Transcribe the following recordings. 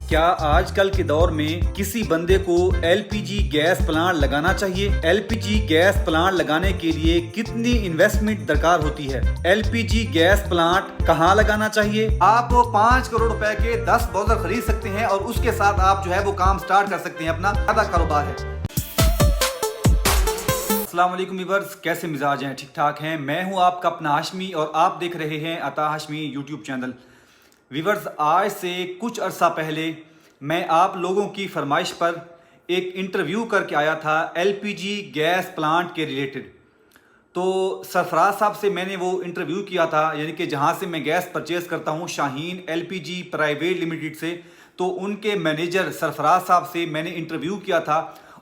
کیا آج کل کے دور میں کسی بندے کو L P G gas plant لگانا چاہیے؟ L P G gas plant لگانے کے لیے کتنی انویسٹمنٹ درکار ہوتی ہے؟ L P G gas plant کہاں لگانا چاہیے؟ آپ 5 کروڑ روپے کے 10 بوزر خرید سکتے ہیں اور اس کے ساتھ آپ وہ کام سٹارٹ کر سکتے ہیں، اپنا زیادہ کاروبار ہے۔ السلام علیکم ویورز، کیسے مزاج ہیں؟ ٹھیک ٹھاک ہیں؟ میں ہوں آپ کا اپنا ہاشمی اور آپ دیکھ رہے ہیں عطا ہاشمی یوٹیوب چینل۔ ویورز، آج سے کچھ عرصہ پہلے میں آپ لوگوں کی فرمائش پر ایک انٹرویو کر کے آیا تھا L P G gas plant کے ریلیٹڈ۔ تو سرفراز صاحب سے میں نے وہ انٹرویو کیا تھا، یعنی کہ جہاں سے میں گیس پرچیز کرتا ہوں، شاہین ایل پی جی پرائیویٹ لمیٹڈ سے، تو ان کے مینیجر سرفراز صاحب سے میں نے انٹرویو کیا تھا،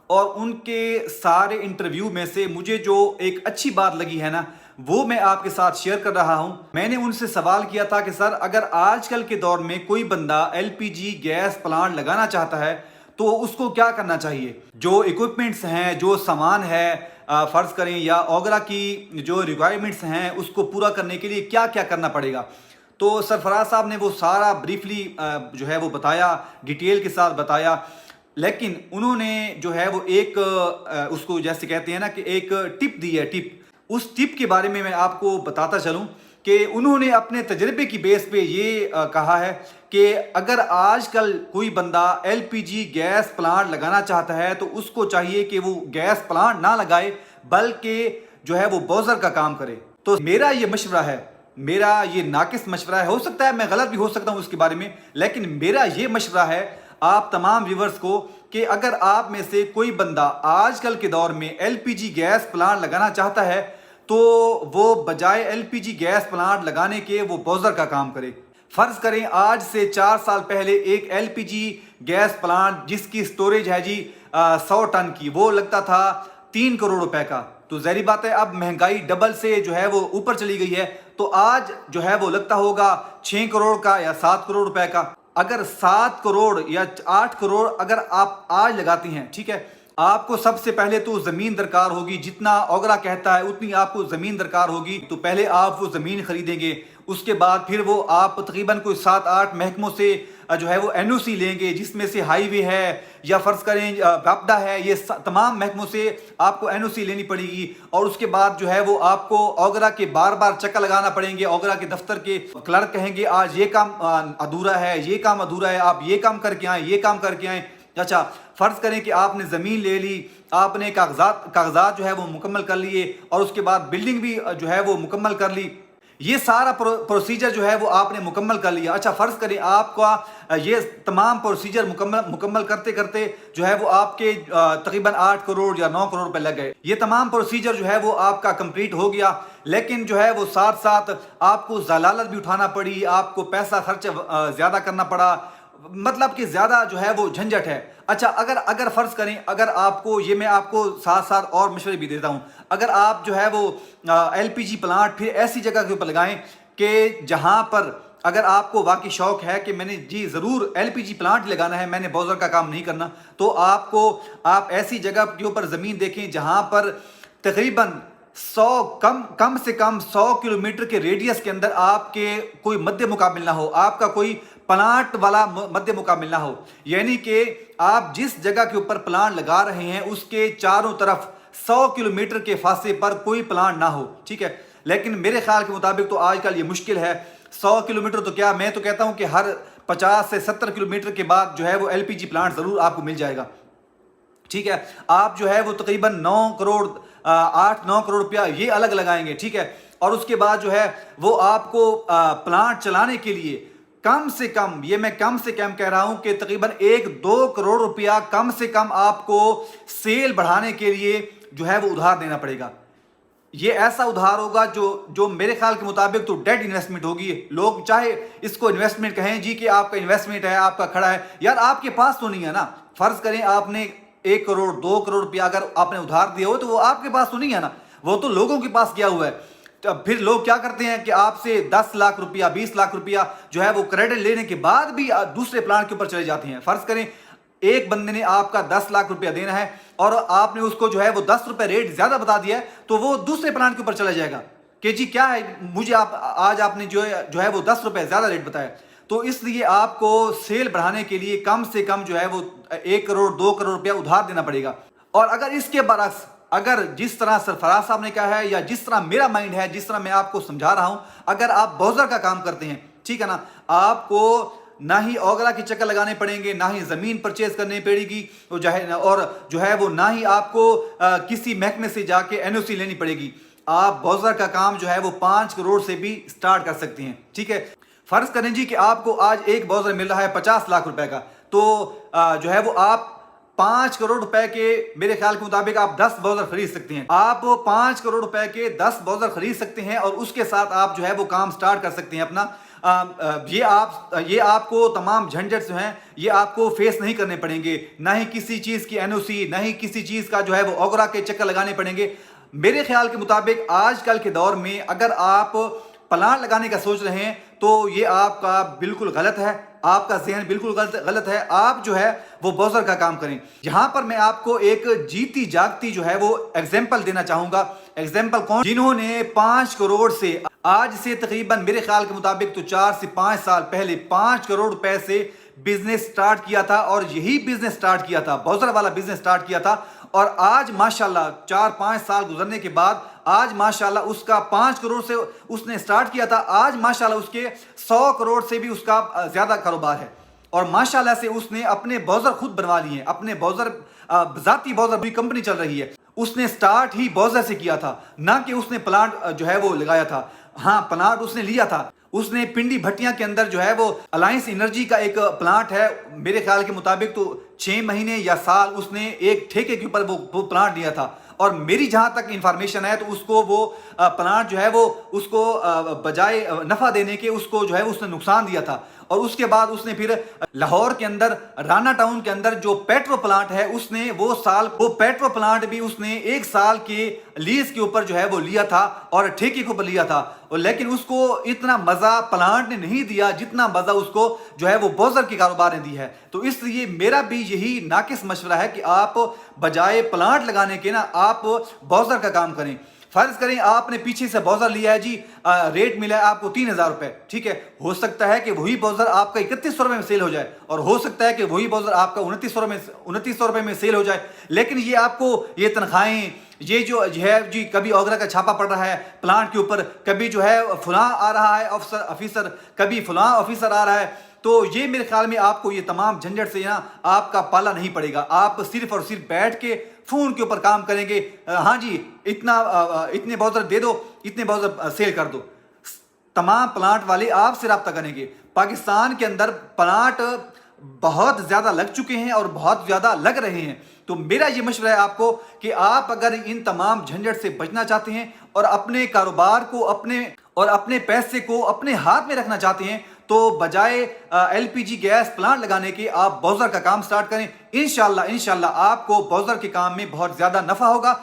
اور ان کے سارے انٹرویو میں سے مجھے جو ایک اچھی بات لگی ہے نا، وہ میں آپ کے ساتھ شیئر کر رہا ہوں۔ میں نے ان سے سوال کیا تھا کہ سر، اگر آج کل کے دور میں کوئی بندہ L P G gas plant لگانا چاہتا ہے تو اس کو کیا کرنا چاہیے؟ جو ایکوپمنٹس ہیں، جو سامان ہے، فرض کریں یا اوگرا کی جو ریکوائرمنٹس ہیں، اس کو پورا کرنے کے لیے کیا کیا کرنا پڑے گا؟ تو سرفراز صاحب نے وہ سارا بریفلی وہ بتایا، ڈیٹیل کے ساتھ بتایا، لیکن انہوں نے وہ ایک اس کو جیسے کہتے ہیں نا کہ ایک ٹپ دی ہے، ٹپ۔ اس ٹپ کے بارے میں آپ کو بتاتا چلوں کہ انہوں نے اپنے تجربے کی بیس پہ یہ کہا ہے کہ اگر آج کل کوئی بندہ L P G gas plant لگانا چاہتا ہے تو اس کو چاہیے کہ وہ گیس پلانٹ نہ لگائے، بلکہ وہ بوزر کا کام کرے۔ تو میرا یہ مشورہ ہے، میرا یہ ناقص مشورہ ہے، ہو سکتا ہے میں غلط بھی ہو سکتا ہوں اس کے بارے میں، لیکن میرا یہ مشورہ ہے آپ تمام ویورز کو کہ اگر آپ میں سے کوئی بندہ آج کل کے دور میں L P G gas plant لگانا چاہتا ہے تو وہ بجائے L P G gas plant لگانے کے وہ بوزر کا کام کرے۔ فرض کریں آج سے 4 سال پہلے ایک L P G gas plant جس کی سٹوریج ہے 100 ٹن کی، وہ لگتا تھا 3 کروڑ روپے کا۔ تو ظاہری بات ہے اب مہنگائی ڈبل سے وہ اوپر چلی گئی ہے، تو آج وہ لگتا ہوگا 6 کروڑ کا یا 7 کروڑ روپے کا۔ اگر 7 کروڑ یا 8 کروڑ اگر آپ آج لگاتی ہیں، ٹھیک ہے، آپ کو سب سے پہلے تو زمین درکار ہوگی، جتنا اوگرا کہتا ہے اتنی آپ کو زمین درکار ہوگی، تو پہلے آپ وہ زمین خریدیں گے، اس کے بعد پھر وہ آپ تقریباً کوئی 7-8 محکموں سے وہ این او سی لیں گے، جس میں سے ہائی وے ہے یا فرض کریں وابڈا ہے، یہ تمام محکموں سے آپ کو این او سی لینی پڑے گی، اور اس کے بعد وہ آپ کو اوگرا کے بار بار چکر لگانا پڑیں گے۔ اوگرا کے دفتر کے کلرک کہیں گے آج یہ کام ادھورا ہے، یہ کام ادھورا ہے، آپ یہ کام کر کے آئیں، یہ کام کر کے آئیں۔ اچھا، فرض کریں کہ آپ نے زمین لے لی، آپ نے کاغذات وہ مکمل کر لیے، اور اس کے بعد بلڈنگ بھی وہ مکمل کر لی، یہ سارا پروسیجر وہ آپ نے مکمل کر لیا۔ اچھا، فرض کریں آپ کا یہ تمام پروسیجر مکمل کرتے کرتے وہ آپ کے تقریباً 8 کروڑ یا 9 کروڑ روپے لگ گئے۔ یہ تمام پروسیجر وہ آپ کا کمپلیٹ ہو گیا، لیکن وہ ساتھ ساتھ آپ کو ضلالت بھی اٹھانا پڑی، آپ کو پیسہ خرچ زیادہ کرنا پڑا، مطلب کہ زیادہ وہ جھنجٹ ہے۔ اچھا، اگر فرض کریں، اگر آپ کو میں آپ کو ساتھ ساتھ اور مشورے بھی دیتا ہوں، اگر آپ وہ ایل پی جی پلانٹ پھر ایسی جگہ کے اوپر لگائیں کہ جہاں پر اگر آپ کو واقعی شوق ہے کہ میں نے ضرور ایل پی جی پلانٹ لگانا ہے، میں نے بوزر کا کام نہیں کرنا، تو آپ ایسی جگہ کے اوپر زمین دیکھیں جہاں پر تقریباً کم سے کم 100 کلومیٹر کے ریڈیس کے اندر آپ کے کوئی مد مقابل نہ ہو، آپ کا کوئی پلانٹ والا مد مقابل نہ ہو، یعنی کہ آپ جس جگہ کے اوپر پلانٹ لگا رہے ہیں اس کے چاروں طرف 100 کلومیٹر کے فاصلے پر کوئی پلانٹ نہ ہو، ٹھیک ہے۔ لیکن میرے خیال کے مطابق تو آج کل یہ مشکل ہے، 100 کلومیٹر تو کیا، میں تو کہتا ہوں کہ ہر 50 سے 70 کلومیٹر کے بعد وہ ایل پی جی پلانٹ ضرور آپ کو مل جائے گا، ٹھیک ہے۔ آپ وہ تقریباً 9 کروڑ 8-9 کروڑ روپیہ یہ الگ لگائیں گے، ٹھیک ہے، اور اس کے بعد وہ آپ کو پلانٹ چلانے کے لیے کم سے کم، یہ میں کم سے کم کہہ رہا ہوں کہ تقریباً 1-2 کروڑ روپیہ کم سے کم آپ کو سیل بڑھانے کے لیے وہ ادھار دینا پڑے گا۔ یہ ایسا ادھار ہوگا جو میرے خیال کے مطابق تو ڈیڈ انویسٹمنٹ ہوگی۔ لوگ چاہے اس کو انویسٹمنٹ کہیں کہ آپ کا انویسٹمنٹ ہے، آپ کا کھڑا ہے، یار آپ کے پاس تو نہیں ہے نا۔ فرض کریں آپ نے 1 کروڑ 2 کروڑ روپیہ اگر آپ نے ادھار دیا ہو تو وہ آپ کے پاس تو نہیں ہے نا، وہ تو لوگوں کے پاس گیا ہوا ہے۔ پھر لوگ کیا کرتے ہیں کہ آپ سے 10 لاکھ روپیہ 20 لاکھ روپیہ وہ کریڈٹ لینے کے بعد بھی دوسرے پلان کے اوپر چلے جاتے ہیں۔ فرض کریں ایک بندے نے آپ کا 10 لاکھ روپیہ دینا ہے اور آپ نے اس کو وہ 10 روپے ریٹ زیادہ بتا دیا ہے، تو وہ دوسرے پلان کے اوپر چلا جائے گا کہ کیا ہے، مجھے آج آپ نے وہ 10 روپے زیادہ ریٹ بتایا۔ تو اس لیے آپ کو سیل بڑھانے کے لیے کم سے کم جو ہے وہ 1 کروڑ 2 کروڑ روپیہ ادھار دینا پڑے گا. اور اگر اس کے برعکس اگر جس طرح سرفراز صاحب نے کہا ہے یا جس طرح میرا مائنڈ ہے, جس طرح میں آپ کو سمجھا رہا ہوں, اگر آپ بوزر کا کام کرتے ہیں, ٹھیک ہے نا, آپ کو نہ ہی اوگرا کے چکر لگانے پڑیں گے, نہ ہی زمین پرچیز کرنی پڑے گی, اور جو ہے وہ نہ ہی آپ کو کسی محکمے سے جا کے NOC لینی پڑے گی. آپ بوزر کا کام جو ہے وہ 5 کروڑ سے بھی سٹارٹ کر سکتے ہیں. ٹھیک ہے, فرض کریں جی کہ آپ کو آج ایک بوزر مل رہا ہے 50 لاکھ روپے کا, تو جو ہے وہ آپ 5 کروڑ روپے کے میرے خیال کے مطابق آپ 10 بوزر خرید سکتے ہیں. آپ 5 کروڑ روپے کے 10 بوزر خرید سکتے ہیں اور اس کے ساتھ آپ جو ہے وہ کام سٹارٹ کر سکتے ہیں اپنا. یہ آپ کو تمام جھنجھٹ جو ہیں یہ آپ کو فیس نہیں کرنے پڑیں گے, نہ ہی کسی چیز کی NOC, نہ ہی کسی چیز کا جو ہے وہ اوگرا کے چکر لگانے پڑیں گے. میرے خیال کے مطابق آج کل کے دور میں اگر آپ پلانٹ لگانے کا سوچ رہے ہیں تو یہ آپ کا بالکل غلط ہے, آپ کا ذہن بالکل غلط ہے. آپ جو ہے وہ بوزر کا کام کریں. یہاں پر میں آپ کو ایک جیتی جاگتی جو ہے وہ ایگزامپل دینا چاہوں گا. ایگزامپل کون, جنہوں نے 5 کروڑ سے آج سے تقریباً میرے خیال کے مطابق تو 4 سے 5 سال پہلے 5 کروڑ روپے سے بزنس سٹارٹ کیا تھا, اور یہی بزنس سٹارٹ کیا تھا, بوزر والا بزنس سٹارٹ کیا تھا. اور آج ماشاءاللہ 4-5 سال گزرنے کے بعد آج ماشاءاللہ اس کا 5 کروڑ سے اس نے سٹارٹ کیا تھا, آج ماشاءاللہ اس کے 100 کروڑ سے بھی اس کا زیادہ کاروبار ہے. اور ماشاءاللہ سے اس نے اپنے بوزر خود بنوا لیے ہیں, اپنے بوزر ذاتی بوزر بھی کمپنی چل رہی ہے. اس نے سٹارٹ ہی بوزر سے کیا تھا, نہ کہ اس نے پلانٹ جو ہے وہ لگایا تھا. ہاں پلانٹ اس نے لیا تھا, اس نے پنڈی بھٹیاں کے اندر جو ہے وہ الائنس انرجی کا ایک پلانٹ ہے, میرے خیال کے مطابق تو 6 مہینے یا سال اس نے ایک ٹھیکے کے اوپر وہ پلانٹ لیا تھا. اور میری جہاں تک انفارمیشن ہے تو اس کو وہ پلانٹ جو ہے وہ اس کو بجائے نفع دینے کے اس کو جو ہے اس نے نقصان دیا تھا. اور اس کے بعد اس نے پھر لاہور کے اندر رانا ٹاؤن کے اندر جو پیٹرو پلانٹ ہے اس نے وہ پیٹرو پلانٹ بھی اس نے 1 سال کے لیز کے اوپر جو ہے وہ لیا تھا اور ٹھیکے کے اوپر لیا تھا. لیکن اس کو اتنا مزہ پلانٹ نے نہیں دیا جتنا مزہ اس کو جو ہے وہ بوزر کے کاروبار نے دی ہے. تو اس لیے میرا بھی یہی ناقص مشورہ ہے کہ آپ بجائے پلانٹ لگانے کے نا آپ بوزر کا کام کریں. فرض کریں آپ نے پیچھے سے بوزر لیا ہے جی, ریٹ ملا ہے آپ کو 3000 روپے, ٹھیک ہے, ہو سکتا ہے کہ وہی بوزر آپ کا 3100 روپے میں سیل ہو جائے, اور ہو سکتا ہے کہ وہی بوزر آپ کا 2900 روپے میں سیل ہو جائے. لیکن یہ آپ کو یہ تنخواہیں یہ جو ہے جی, کبھی اوگرا کا چھاپا پڑ رہا ہے پلانٹ کے اوپر, کبھی جو ہے فلاں آ رہا ہے آفیسر, کبھی فلاں آفیسر آ رہا ہے, تو یہ میرے خیال میں آپ کو یہ تمام جھنجھٹ سے نا آپ کا پالا نہیں پڑے گا. آپ صرف اور صرف بیٹھ کے فون کے اوپر کام کریں گے, ہاں جی اتنے بوزر دے دو, اتنے بوزر سیل کر دو. تمام پلانٹ والے آپ سے رابطہ کریں گے. پاکستان کے اندر پلانٹ بہت زیادہ لگ چکے ہیں اور بہت زیادہ لگ رہے ہیں. تو میرا یہ مشورہ ہے آپ کو کہ آپ اگر ان تمام جھنجھٹ سے بچنا چاہتے ہیں اور اپنے کاروبار کو اپنے پیسے کو اپنے ہاتھ میں رکھنا چاہتے ہیں تو بجائے LPG گیس پلانٹ لگانے کے آپ بوزر کا کام سٹارٹ کریں. انشاءاللہ آپ کو بوزر کے کام میں بہت زیادہ نفع ہوگا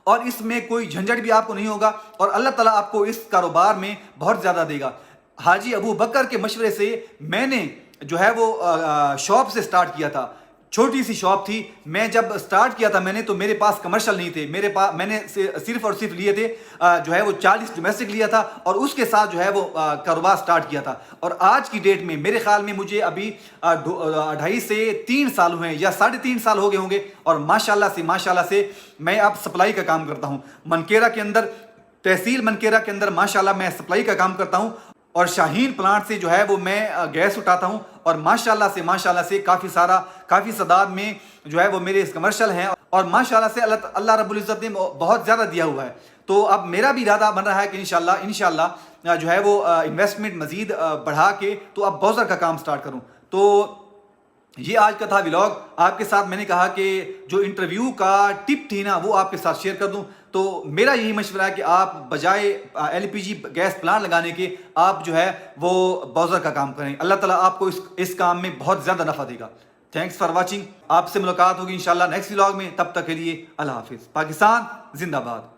اور اس میں کوئی جھنجھٹ بھی آپ کو نہیں ہوگا, اور اللہ تعالیٰ آپ کو اس کاروبار میں بہت زیادہ دے گا. حاجی ابو بکر کے مشورے سے میں نے جو ہے وہ شاپ سے سٹارٹ کیا تھا, چھوٹی سی شاپ تھی. میں جب سٹارٹ کیا تھا میں نے تو میرے پاس کمرشل نہیں تھے, میں نے صرف اور صرف لیے تھے جو ہے وہ 40 ڈومیسٹک لیا تھا اور اس کے ساتھ جو ہے وہ کاروبار سٹارٹ کیا تھا. اور آج کی ڈیٹ میں میرے خیال میں مجھے ابھی 2.5 سے 3 سال ہوئے ہیں یا 3.5 سال ہو گئے ہوں گے, اور ماشاءاللہ سے میں اب سپلائی کا کام کرتا ہوں. منکیرا کے اندر, تحصیل منکیرا کے اندر ماشاءاللہ میں سپلائی کا کام کرتا ہوں, اور شاہین پلانٹ سے جو ہے وہ میں گیس اٹھاتا ہوں, اور ماشاءاللہ سے کافی تعداد میں جو ہے وہ میرے اس کمرشل ہیں, اور ماشاءاللہ سے اللہ رب العزت نے بہت زیادہ دیا ہوا ہے. تو اب میرا بھی ارادہ بن رہا ہے کہ انشاءاللہ جو ہے وہ انویسٹمنٹ مزید بڑھا کے تو اب بوزر کا کام سٹارٹ کروں. تو یہ آج کا تھا ولاگ. آپ کے ساتھ میں نے کہا کہ جو انٹرویو کا ٹپ تھی نا وہ آپ کے ساتھ شیئر کر دوں. تو میرا یہی مشورہ ہے کہ آپ بجائے LPG گیس پلانٹ لگانے کے آپ جو ہے وہ بوزر کا کام کریں. اللہ تعالیٰ آپ کو اس کام میں بہت زیادہ نفع دے گا. Thanks for watching. آپ سے ملاقات ہوگی انشاءاللہ نیکسٹ ولاگ میں. تب تک کے لیے اللہ حافظ. پاکستان زندہ باد.